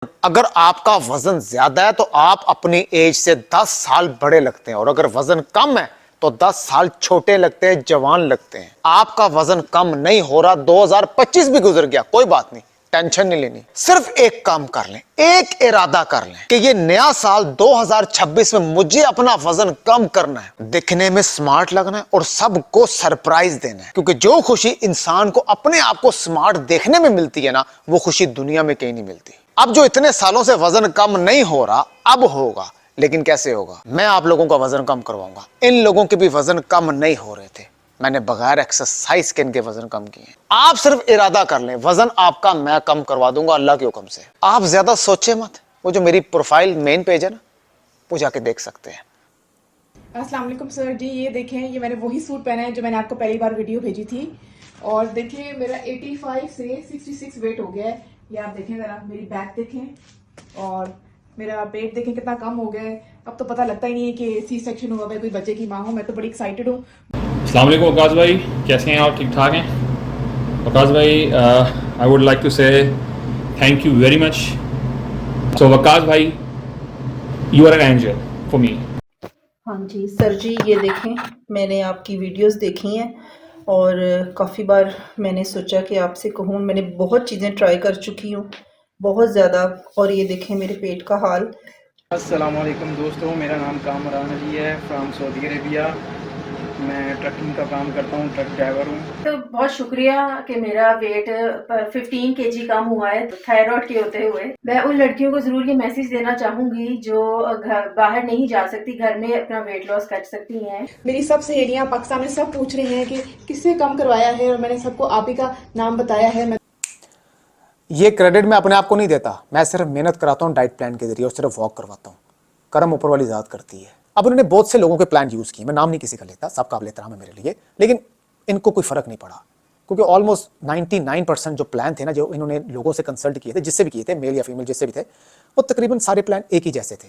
अगर आपका वजन ज्यादा है तो आप अपनी एज से 10 साल बड़े लगते हैं, और अगर वजन कम है तो 10 साल छोटे लगते हैं, जवान लगते हैं। आपका वजन कम नहीं हो रहा, 2025 भी गुजर गया, कोई बात नहीं, टेंशन नहीं लेनी। सिर्फ एक काम कर लें, एक इरादा कर लें कि ये नया साल 2026 में मुझे अपना वजन कम करना है, दिखने में स्मार्ट लगना है और सबको सरप्राइज देना है। क्योंकि जो खुशी इंसान को अपने आप को स्मार्ट देखने में मिलती है ना, वो खुशी दुनिया में कहीं नहीं मिलती। अब जो इतने सालों से वजन कम नहीं हो रहा, अब होगा। लेकिन कैसे होगा? मैं आप लोगों का वजन कम करवाऊंगा। इन लोगों के भी वजन कम नहीं हो रहे थे, मैंने बगैर एक्सरसाइज के इनके वजन कम किए। आप सिर्फ इरादा कर लें, वजन आपका मैं कम करवा दूंगा अल्लाह के हुक्म से। आप ज्यादा सोचे मत, वो जो मेरी प्रोफाइल मेन पेज है ना, वो जाके देख सकते हैं। अस्सलाम वालेकुम सर जी। ये देखें, ये मैंने वही सूट पहना है जो मैंने आपको पहली बार वीडियो भेजी थी। और देखिए मेरा 85 से 66 वेट हो गया है। ये आप देखें ज़रा, मेरी बैक देखें और मेरा पेट देखें कितना कम हो गया है। अब तो पता लगता ही नहीं है कि सी सेक्शन हुआ है, कोई बच्चे की माँ हूँ। मैं तो बड़ी एक्साइटेड हूँ। अस्सलाम वालेकुम वकास भाई, कैसे हैं आप? ठीक ठाक हैं वकास भाई? I would like to say thank you very much. So Waqas भाई, you are an angel for me. हाँ जी सर जी, ये देखें, मैंने आपकी वीडियोस देखी हैं और काफ़ी बार मैंने सोचा कि आपसे कहूँ। मैंने बहुत चीज़ें ट्राई कर चुकी हूँ, बहुत ज़्यादा। और ये देखें मेरे पेट का हाल। अस्सलाम वालेकुम दोस्तों, मेरा नाम कामरान अली है फ्राम सऊदी अरेबिया। मैं ट्रकिंग का काम करता हूँ, ट्रक ड्राइवर हूँ। तो बहुत शुक्रिया कि मेरा वेट 15 केजी कम हुआ है थायराइड के होते हुए। मैं उन लड़कियों को ज़रूर ये मैसेज देना चाहूँगी जो घर बाहर नहीं जा सकती, घर में अपना वेट लॉस कर सकती हैं। मेरी सब सहेलियाँ पाकिस्तान में सब पूछ रही हैं कि किससे कम करवाया है, और मैंने सबको आप ही का नाम बताया है। मैं ये क्रेडिट मैं अपने आप को नहीं देता, मैं सिर्फ मेहनत कराता हूँ डाइट प्लान के जरिए और सिर्फ वॉक करवाता हूँ। कर्म ऊपर वाली ज़ात करती है। अब उन्होंने बहुत से लोगों के प्लान यूज़ किए, मैं नाम नहीं किसी का लेता, सब काबिल एहतराम है मेरे लिए, लेकिन इनको कोई फ़र्क नहीं पड़ा। क्योंकि ऑलमोस्ट 99% जो प्लान थे ना, जो इन्होंने लोगों से कंसल्ट किए थे, जिससे भी किए थे, मेल या फीमेल जिससे भी थे, वो तकरीबन सारे प्लान एक ही जैसे थे।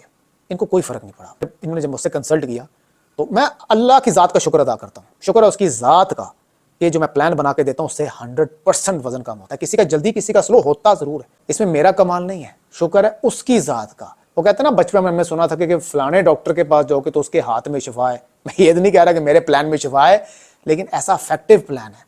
इनको कोई फ़र्क नहीं पड़ा। इन्होंने जब मुझसे कंसल्ट किया तो मैं अल्लाह की ज़ात का शुक्र अदा करता हूँ। शुक्र है उसकी ज़ात का, ये जो मैं प्लान बना के देता हूँ उससे 100% वजन कम होता है। किसी का जल्दी, किसी का स्लो होता ज़रूर है, इसमें मेरा कमाल नहीं है, शुक्र है उसकी ज़ात का। वो कहते हैं ना, बचपन में हमने सुना था कि फलाने डॉक्टर के पास जाओगे तो उसके हाथ में शिफा है। मैं ये तो नहीं कह रहा कि मेरे प्लान में शिफा है, लेकिन ऐसा इफेक्टिव प्लान है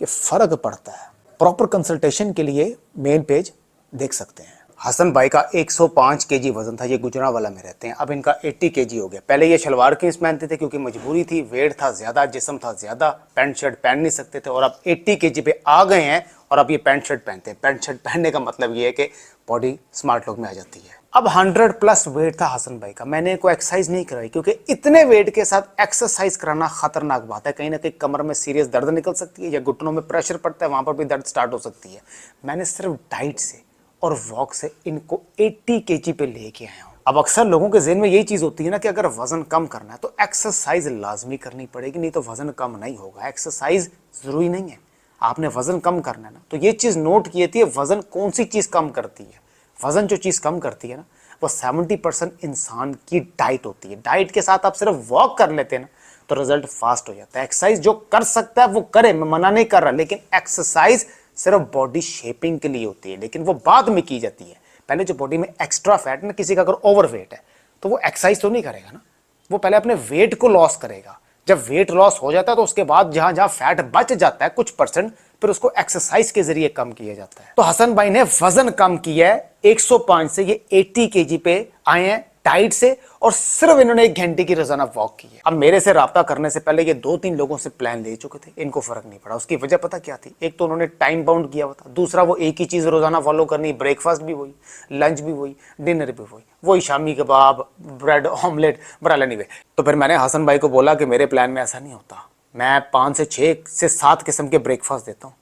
कि फ़र्क पड़ता है। प्रॉपर कंसल्टेशन के लिए मेन पेज देख सकते हैं। हसन भाई का 105 केजी वजन था, ये गुजरांवाला में रहते हैं। अब इनका 80 केजी हो गया। पहले ये शलवार कमीज पहनते थे क्योंकि मजबूरी थी, वेट था ज़्यादा, जिस्म था ज़्यादा, पैंट शर्ट पहन नहीं सकते थे, और अब 80 केजी पे आ गए हैं और अब ये पैंट शर्ट पहनते हैं। पैंट शर्ट पहनने का मतलब ये है कि बॉडी स्मार्ट लुक में आ जाती है। अब 100+ वेट था हसन भाई का। मैंने कोई एक्सरसाइज नहीं कराई क्योंकि इतने वेट के साथ एक्सरसाइज कराना खतरनाक बात है। कहीं ना कहीं कमर में सीरियस दर्द निकल सकती है या घुटनों में प्रेशर पड़ता है, वहां पर भी दर्द स्टार्ट हो सकती है। मैंने सिर्फ डाइट से और वॉक से इनको 80 केजी पे लेके आया हूँ। अब अक्सर लोगों के ज़हन में यही चीज़ होती है ना कि अगर वजन कम करना है तो एक्सरसाइज लाजमी करनी पड़ेगी, नहीं तो वजन कम नहीं होगा। एक्सरसाइज ज़रूरी नहीं है, आपने वजन कम करना है ना, तो ये चीज़ नोट की थी, वजन कौन सी चीज़ कम करती है। वजन जो चीज़ कम करती है ना, वो 70% इंसान की डाइट होती है। डाइट के साथ आप सिर्फ वॉक कर लेते हैं ना, तो रिजल्ट फास्ट हो जाता है। एक्सरसाइज जो कर सकता है वो करे, मैं मना नहीं कर रहा, लेकिन एक्सरसाइज सिर्फ बॉडी शेपिंग के लिए होती है, लेकिन वो बाद में की जाती है। पहले जो बॉडी में एक्स्ट्रा फैट ना, किसी का अगर ओवर वेट है तो वो एक्सरसाइज तो नहीं करेगा ना, वो पहले अपने वेट को लॉस करेगा। जब वेट लॉस हो जाता है तो उसके बाद जहां जहां फैट बच जाता है कुछ परसेंट, फिर उसको एक्सरसाइज के जरिए कम किया जाता है। तो हसन भाई ने वजन कम किया है, 105 से ये 80 केजी पे आए हैं डाइट से, और सिर्फ इन्होंने 1 घंटे की रोजाना वॉक की है। अब मेरे से राब्ता करने से पहले ये 2-3 लोगों से प्लान ले चुके थे, इनको फर्क नहीं पड़ा। उसकी वजह पता क्या थी? एक तो उन्होंने टाइम बाउंड किया हुआ था, दूसरा वो एक ही चीज रोजाना फॉलो करनी, ब्रेकफास्ट भी वही, लंच भी वही, डिनर भी वही शामी कबाब, ब्रेड ऑमलेट, बराला नहीं। तो फिर मैंने हसन भाई को बोला कि मेरे प्लान में ऐसा नहीं होता, मैं 5 से 6 से 7 किस्म के ब्रेकफास्ट देता हूँ,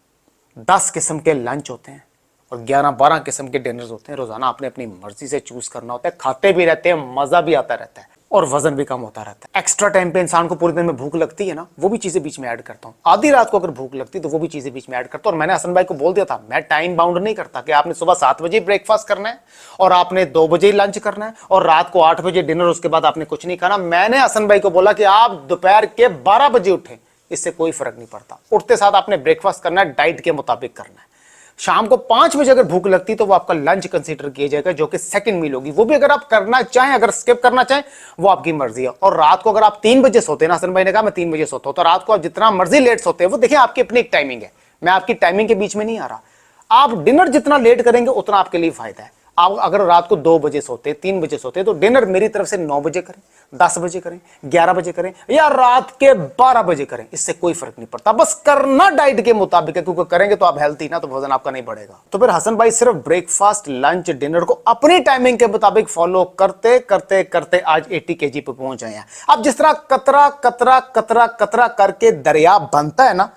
10 किस्म के लंच होते हैं और 11-12 किस्म के डिनर्स होते हैं। रोजाना आपने अपनी मर्जी से चूज करना होता है, खाते भी रहते हैं, मजा भी आता रहता है और वजन भी कम होता रहता है। एक्स्ट्रा टाइम पे इंसान को पूरे दिन में भूख लगती है ना, वो भी चीजें बीच में ऐड करता हूँ। आधी रात को अगर भूख लगती है तो वो भी चीजें बीच में ऐड करता हूँ। और मैंने हसन भाई को बोल दिया था, मैं टाइम बाउंड नहीं करता कि आपने सुबह 7 बजे ब्रेकफास्ट करना है और आपने 2 बजे लंच करना है और रात को 8 बजे डिनर, उसके बाद आपने कुछ नहीं खाना। मैंने हसन भाई को बोला कि आप दोपहर के 12 बजे उठे, इससे कोई फर्क नहीं पड़ता। उठते साथ आपने ब्रेकफास्ट करना है, डाइट के मुताबिक करना है। शाम को 5 बजे अगर भूख लगती तो वो आपका लंच कंसीडर किया जाएगा, जो कि सेकंड मील होगी। वो भी अगर आप करना चाहें, अगर स्किप करना चाहें, वो आपकी मर्जी है। और रात को अगर आप 3 बजे सोते हैं ना, हसन भाई ने कहा मैं 3 बजे सोता हूं, तो रात को आप जितना मर्जी लेट सोते हैं, वो देखिए आपकी अपनी एक टाइमिंग है, मैं आपकी टाइमिंग के बीच में नहीं आ रहा। आप डिनर जितना लेट करेंगे उतना आपके लिए फायदा है। आप अगर रात को 2 बजे सोते, 3 बजे सोते, तो डिनर मेरी तरफ से 9 बजे करें, 10 बजे करें, 11 बजे करें या रात के 12 बजे करें, इससे कोई फर्क नहीं पड़ता। बस करना डाइट के मुताबिक है, क्योंकि करेंगे तो आप हेल्थी ना, तो वजन आपका नहीं बढ़ेगा। तो फिर हसन भाई सिर्फ ब्रेकफास्ट, लंच, डिनर को अपनी टाइमिंग के मुताबिक फॉलो करते करते करते आज 80 kg पे पहुंच गए हैं। अब जिस तरह कतरा कतरा कतरा कतरा करके दरिया बनता है ना,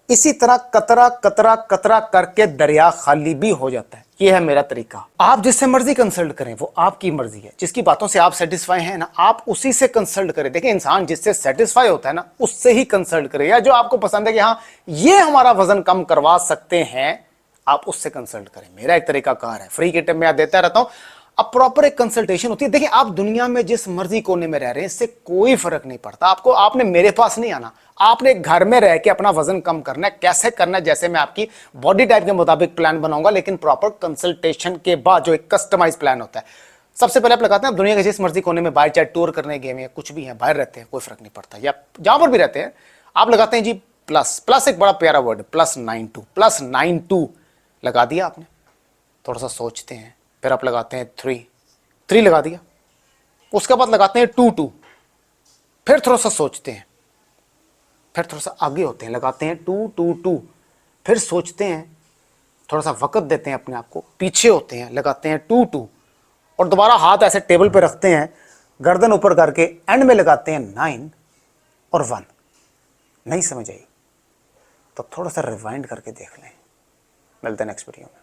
इसी तरह कतरा कतरा कतरा करके दरिया खाली भी हो जाता है। ये है मेरा तरीका। आप जिससे मर्जी कंसल्ट करें, वो आपकी मर्जी है। जिसकी बातों से आप सेटिस्फाई हैं ना, आप उसी से कंसल्ट करें। देखिए, इंसान जिससे सेटिस्फाई होता है ना, उससे ही कंसल्ट करें। या जो आपको पसंद है कि हाँ ये हमारा वजन कम करवा सकते हैं, आप उससे कंसल्ट करें। मेरा एक तरीका कार है, फ्री के टाइम में देता रहता हूं। अब प्रॉपर एक कंसल्टेशन होती है। देखिए, आप दुनिया में जिस मर्जी कोने में रह रहे हैं, इससे कोई फर्क नहीं पड़ता। आपने मेरे पास नहीं आना, आपने घर में रह के अपना वजन कम करना है। कैसे करना है, जैसे मैं आपकी बॉडी टाइप के मुताबिक प्लान बनाऊंगा, लेकिन प्रॉपर कंसल्टेशन के बाद जो एक कस्टमाइज प्लान होता है। सबसे पहले आप लगाते हैं, दुनिया के जिस मर्जी कोने में बाहर, चाहे टूर करने गए हैं, कुछ भी है, बाहर रहते हैं, कोई फर्क नहीं पड़ता, या जहां पर भी रहते हैं, आप लगाते हैं जी प्लस एक बड़ा प्यारा वर्ड, +92 लगा दिया आपने। थोड़ा सा सोचते हैं, फिर आप लगाते हैं 3 लगा दिया। उसके बाद लगाते हैं 2 फिर थोड़ा सा सोचते हैं, फिर थोड़ा सा आगे होते हैं, लगाते हैं 2 फिर सोचते हैं, थोड़ा सा वक्त देते हैं अपने आप को, पीछे होते हैं, लगाते हैं 2 और दोबारा हाथ ऐसे टेबल पे रखते हैं, गर्दन ऊपर करके, एंड में लगाते हैं 9 और 1। नहीं समझ आई तो थोड़ा सा रिवाइंड करके देख लें। मिलते हैं नेक्स्ट वीडियो में।